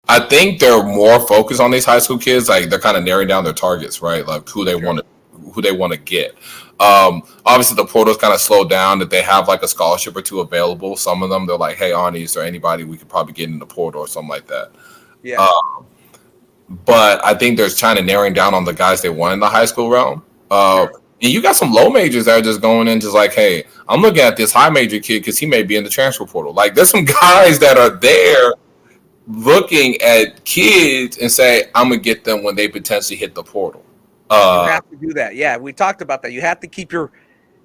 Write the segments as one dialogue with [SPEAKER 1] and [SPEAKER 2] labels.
[SPEAKER 1] I think they're more focused on these high school kids. Like they're kind of narrowing down their targets, right? Like who they want to get. Obviously, the portal's kind of slowed down. That they have like a scholarship or two available. Some of them, they're like, "Hey, Arnie, is there anybody we could probably get in the portal or something like that?"
[SPEAKER 2] Yeah.
[SPEAKER 1] But I think there's kind of narrowing down on the guys they want in the high school realm. And you got some low majors that are just going in, just like, "Hey, I'm looking at this high major kid because he may be in the transfer portal." Like, there's some guys that are there looking at kids and say, "I'm gonna get them when they potentially hit the portal."
[SPEAKER 2] You have to do that. Yeah, we talked about that. You have to keep your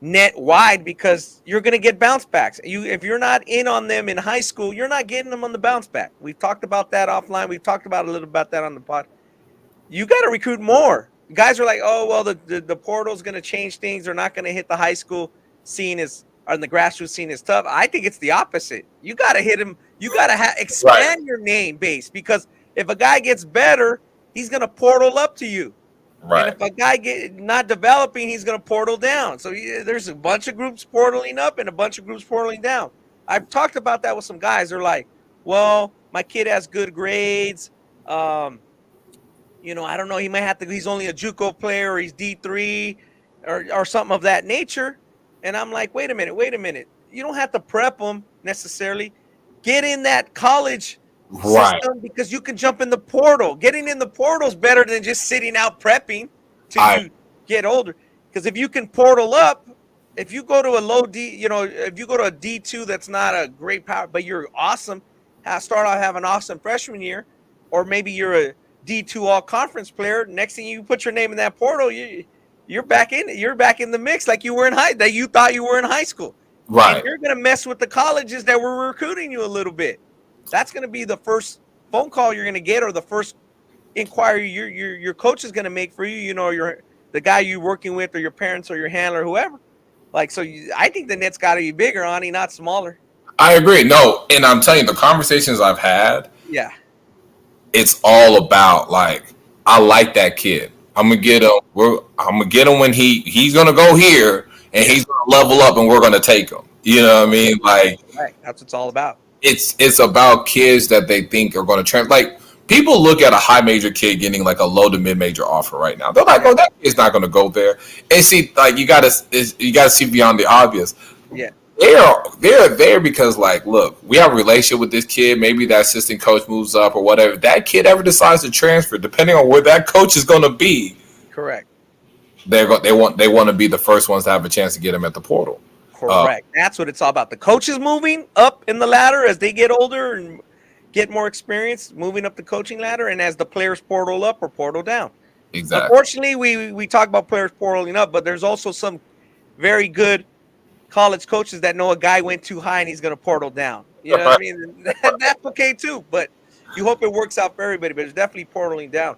[SPEAKER 2] net wide because you're going to get bounce backs. If you're not in on them in high school, you're not getting them on the bounce back. We've talked about that offline. We've talked about a little about that on the pod. You got to recruit more. Guys are like, oh, well, the portal's going to change things. They're not going to hit the high school scene or the grassroots scene is tough. I think it's the opposite. You got to hit him. You got to expand your name base because if a guy gets better, he's going to portal up to you.
[SPEAKER 1] Right.
[SPEAKER 2] And if a guy not developing, he's going to portal down. So there's a bunch of groups portaling up and a bunch of groups portaling down. I've talked about that with some guys. They're like, well, my kid has good grades. I don't know. He might have to. He's only a JUCO player, or he's D3, or something of that nature. And I'm like, wait a minute. You don't have to prep him necessarily. Get in that college system because you can jump in the portal. Getting in the portal is better than just sitting out prepping till you get older. Because if you can portal up, if you go to a low D, if you go to a D2 that's not a great power, but you're awesome, start out having an awesome freshman year, or maybe you're a D2 all conference player. Next thing you put your name in that portal, you're back in it. You're back in the mix like you were that you thought you were in high school.
[SPEAKER 1] Right.
[SPEAKER 2] And you're gonna mess with the colleges that were recruiting you a little bit. That's going to be the first phone call you're going to get, or the first inquiry your coach is going to make for you. The guy you're working with, or your parents, or your handler, whoever. Like, so I think the net's got to be bigger, Ani, not smaller.
[SPEAKER 1] I agree. No, and I'm telling you, the conversations I've had, it's all about like, I like that kid. I'm gonna get him. I'm gonna get him when he's gonna go here, and he's gonna level up, and we're gonna take him. You know what I mean? Like,
[SPEAKER 2] right. That's what it's all about.
[SPEAKER 1] It's about kids that they think are going to like people look at a high major kid getting like a low to mid major offer right now. They're like, oh, that kid's not going to go there. And see, like you gotta see beyond the obvious.
[SPEAKER 2] Yeah,
[SPEAKER 1] they're there because like, look, we have a relationship with this kid. Maybe that assistant coach moves up or whatever. If that kid ever decides to transfer, depending on where that coach is going to be,
[SPEAKER 2] correct.
[SPEAKER 1] They want to be the first ones to have a chance to get him at the portal.
[SPEAKER 2] Correct. That's what it's all about. The coaches moving up in the ladder as they get older and get more experience, moving up the coaching ladder, and as the players portal up or portal down.
[SPEAKER 1] Exactly.
[SPEAKER 2] Unfortunately, we talk about players portaling up, but there's also some very good college coaches that know a guy went too high and he's going to portal down. You know what I mean? That's okay too, but you hope it works out for everybody, but it's definitely portaling down.